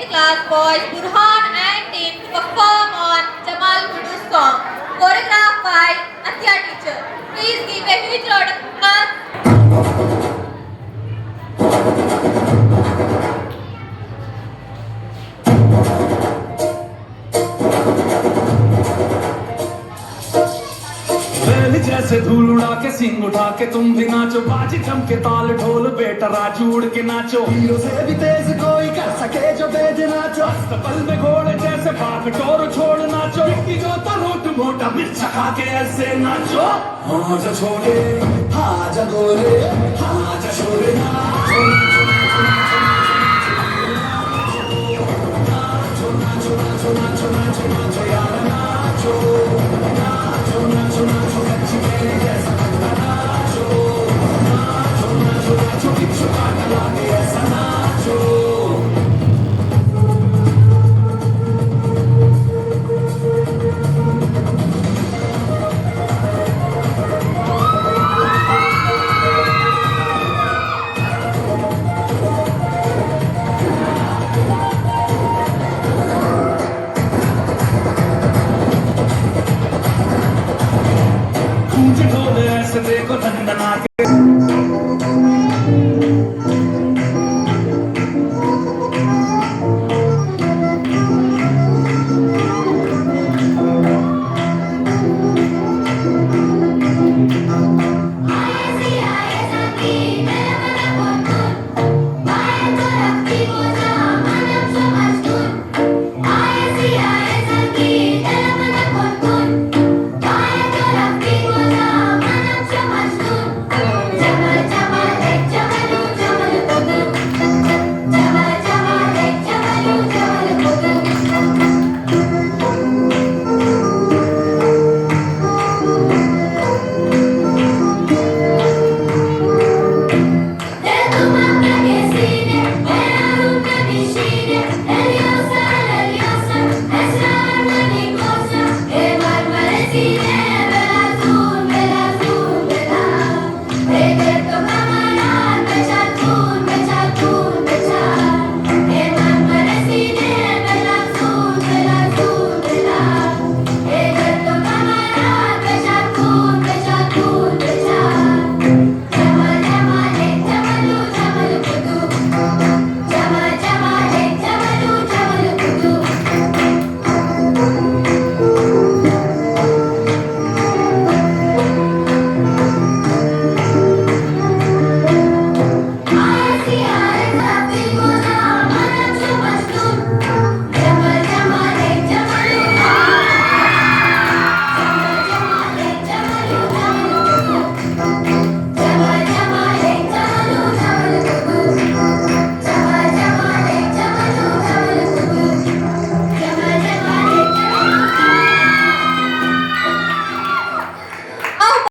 class boys Burhan and team to perform on Jamal Kudu's song, choreographed by Athiya teacher. Please give a huge round of applause. बैल जैसे धूल उड़ा के सिंग उठा के तुम भी नाचो बाजी जम के ताल ढोल बेटा राजू उड़ के नाचो हीरो से भी तेज कोई कर सके जो बेद नाचो अस्तबल में घोड़े जैसे भाग टोर छोड़ नाचो मिट्टी जो तो रोट मोटा मिर्च खा के ऐसे नाचो हाँ जा छोरे हाँ जा गोरे हाँ जा शोरे